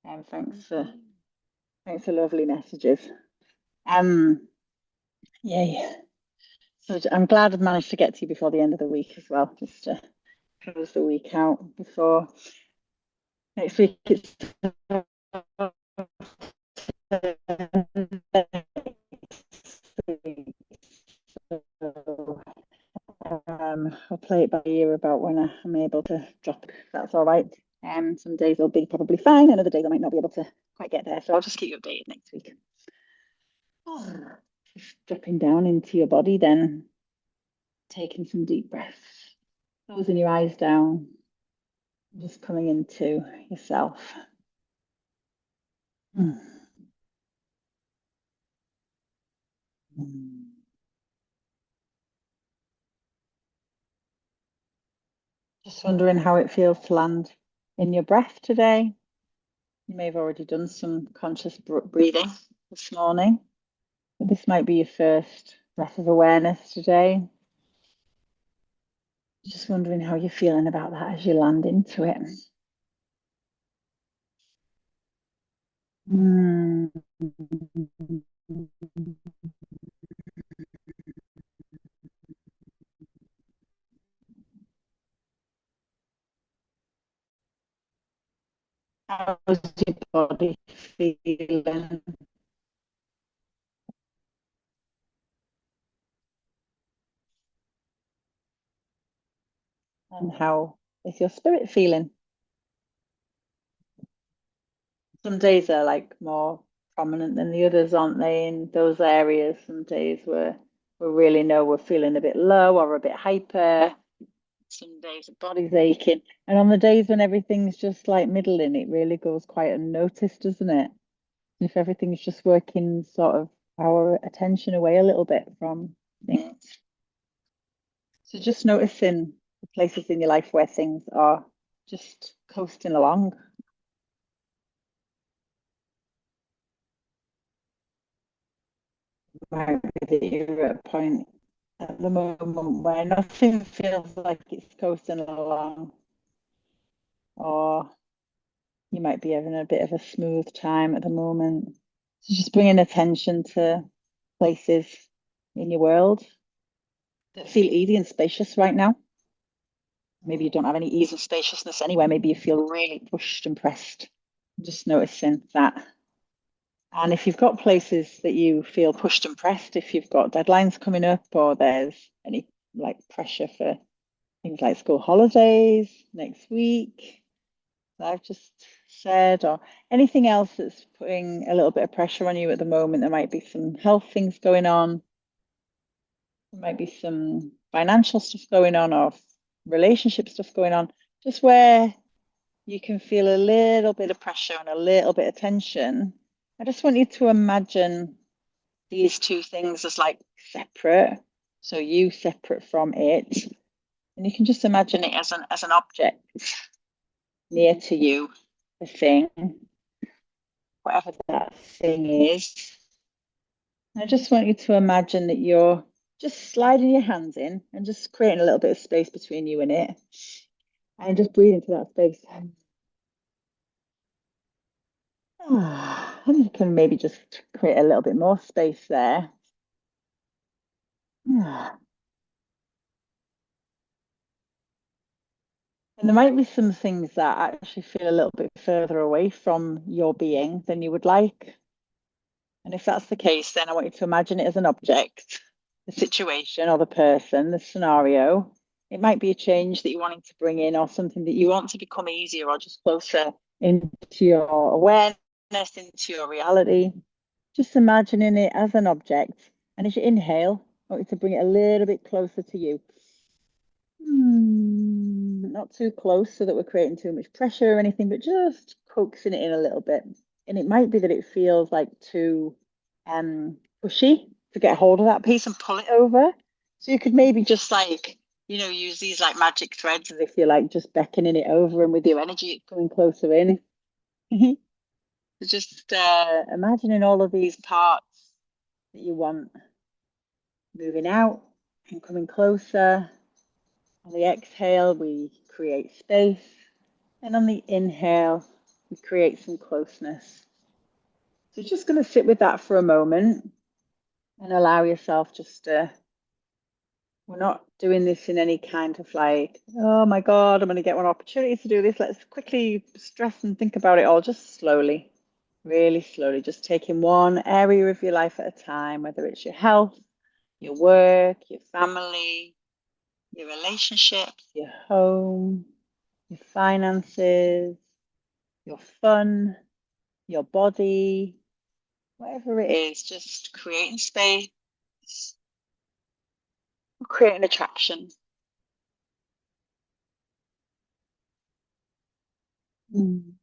Thanks for lovely messages. Um, Yay. So I'm glad I've managed to get to you before the end of the week as well, just to close the week out before next week. It's so, I'll play it by ear about when I'm able to drop. If that's all right. Some days will be probably fine, and other days I might not be able to quite get there. So I'll just keep you updated next week. Oh, just dropping down into your body, then taking some deep breaths, closing your eyes down, just coming into yourself. Mm. Just wondering how it feels to land in your breath today. You may have already done some conscious breathing this morning, but this might be your first breath of awareness today. Just wondering how you're feeling about that as you land into it. Mm. How's your body feeling? And how is your spirit feeling? Some days are like more prominent than the others, aren't they? In those areas, some days where we really know we're feeling a bit low or a bit hyper. Some days the body's aching. And on the days when everything's just like middling, it really goes quite unnoticed, doesn't it? If everything's just working sort of our attention away a little bit from things. So just noticing the places in your life where things are just coasting along. Might be that you're at a point at the moment where nothing feels like it's coasting along, or you might be having a bit of a smooth time at the moment. So just bringing attention to places in your world that feel easy and spacious right now. Maybe you don't have any ease and spaciousness anywhere. Maybe you feel really pushed and pressed. Just noticing that. And if you've got places that you feel pushed and pressed, if you've got deadlines coming up or there's any like pressure for things like school holidays next week, that I've just said, or anything else that's putting a little bit of pressure on you at the moment, there might be some health things going on, there might be some financial stuff going on, or relationship stuff going on, just where you can feel a little bit of pressure and a little bit of tension. I just want you to imagine these two things as like separate. So you separate from it. And you can just imagine it as an object near to you, the thing, whatever that thing is. I just want you to imagine that you're just sliding your hands in and just creating a little bit of space between you and it. And just breathe into that space. And you can maybe just create a little bit more space there. And there might be some things that actually feel a little bit further away from your being than you would like. And if that's the case, then I want you to imagine it as an object, the situation or the person, the scenario. It might be a change that you're wanting to bring in or something that you want to become easier or just closer into your awareness, into your reality. Just imagining it as an object. And as you inhale, I want you to bring it a little bit closer to you. Not too close so that we're creating too much pressure or anything, but just coaxing it in a little bit. And it might be that it feels like too pushy to get hold of that piece and pull it over. So you could maybe just like, use these like magic threads as if you're like just beckoning it over and with your energy it's coming closer in. So just imagining all of these parts that you want moving out and coming closer. On the exhale, we create space. And on the inhale, we create some closeness. So just going to sit with that for a moment and allow yourself just to, we're not doing this in any kind of like, oh my God, I'm going to get one opportunity to do this. Let's quickly stress and think about it all, just slowly, really slowly, just taking one area of your life at a time, whether it's your health, your work, your family, your relationships, your home, your finances, your fun, your body, whatever it is, just creating space, creating attraction. Mm.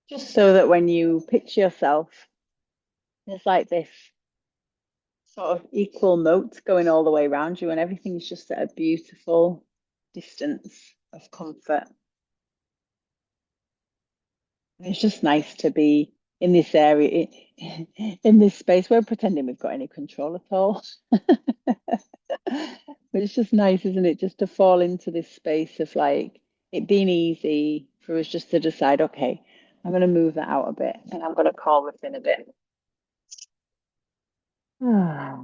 Just so that when you picture yourself, there's like this sort of equal moat going all the way around you, and everything is just at a beautiful distance of comfort. And it's just nice to be in this area, in this space. We're pretending we've got any control at all. But it's just nice, isn't it? Just to fall into this space of like it being easy for us just to decide, okay, I'm going to move that out a bit and I'm going to call within a bit. Ah.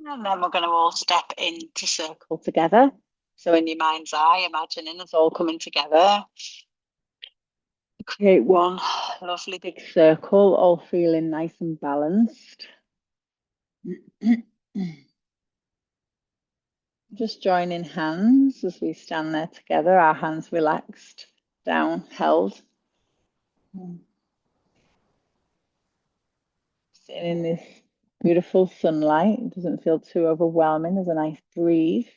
And then we're going to all step into circle together. So in your mind's eye, imagining us all coming together. Create one lovely big circle, all feeling nice and balanced. Just joining hands as we stand there together, our hands relaxed, down, held. Sitting in this beautiful sunlight. It doesn't feel too overwhelming. There's a nice breeze.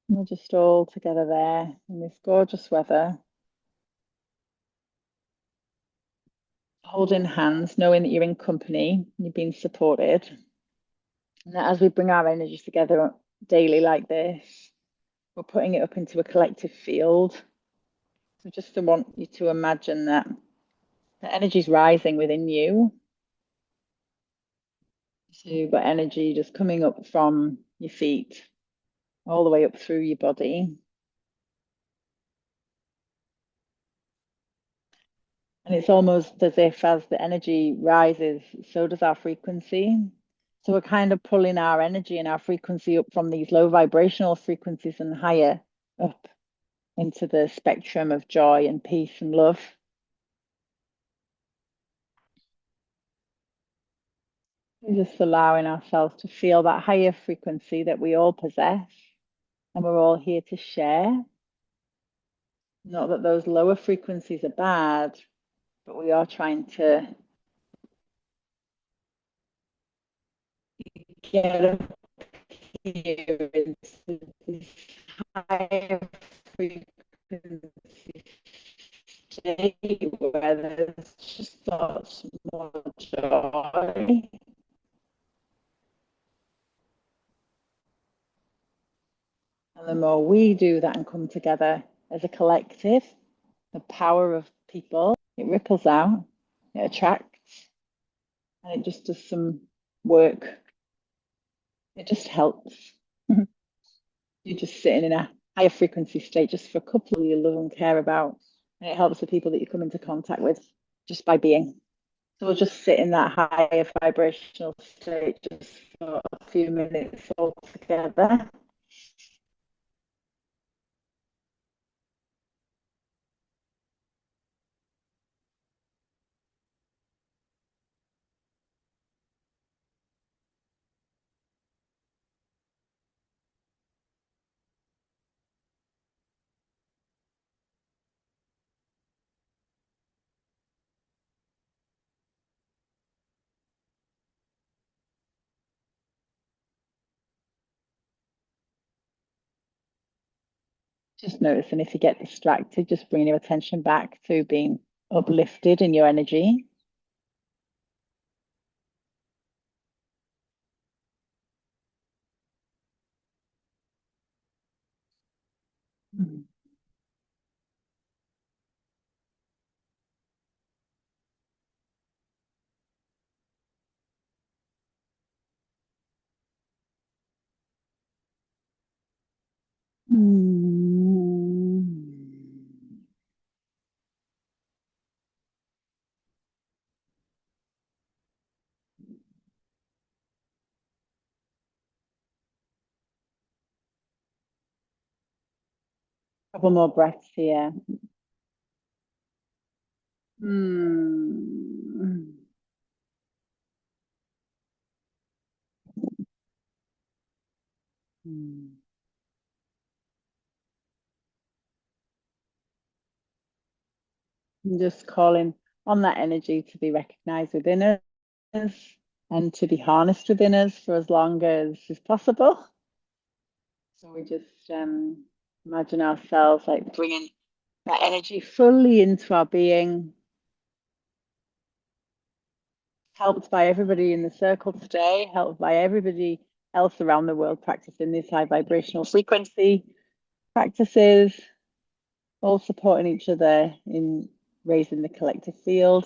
And we're just all together there in this gorgeous weather, holding hands, knowing that you're in company, you're being supported. And that as we bring our energies together daily like this, we're putting it up into a collective field. So just to want you to imagine that the energy is rising within you. So you've got energy just coming up from your feet all the way up through your body. And it's almost as if as the energy rises, so does our frequency. So we're kind of pulling our energy and our frequency up from these low vibrational frequencies and higher up into the spectrum of joy and peace and love. We're just allowing ourselves to feel that higher frequency that we all possess, and we're all here to share. Not that those lower frequencies are bad, but we are trying to get up here into this higher frequency state where there's just lots more joy. And the more we do that and come together as a collective, the power of people, it ripples out, it attracts, and it just does some work. It just helps. You're just sitting in a higher frequency state just for a couple you love and care about. And it helps the people that you come into contact with just by being. So we'll just sit in that higher vibrational state just for a few minutes all together. Just noticing if you get distracted, just bringing your attention back to being uplifted in your energy. Mm. Mm. Couple more breaths here. Mm. Mm. And just calling on that energy to be recognized within us and to be harnessed within us for as long as is possible. So we just imagine ourselves like bringing that energy fully into our being, helped by everybody in the circle today, helped by everybody else around the world practicing these high vibrational frequency practices, all supporting each other in raising the collective field.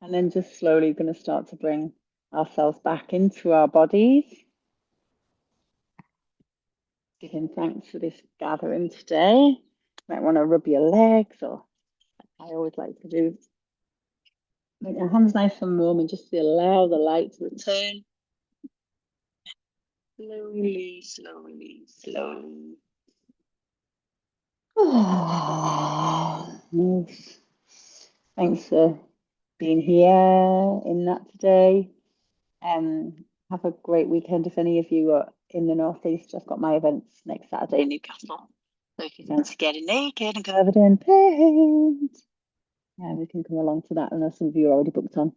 And then just slowly going to start to bring ourselves back into our bodies, giving thanks for this gathering today. You might want to rub your legs, or I always like to do, make your hands nice and warm and just allow the light to return. Slowly, slowly, slowly. Nice. Thanks for being here in that today. Have a great weekend if any of you are in the Northeast. I've got my events next Saturday in Newcastle. So if you fancy getting naked and covered in paint, yeah, we can come along to that. I know some of you are already booked on.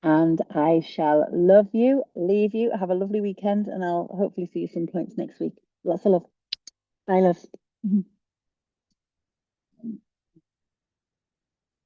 And I shall love you, leave you, have a lovely weekend, and I'll hopefully see you some points next week. Lots of love. Bye, love.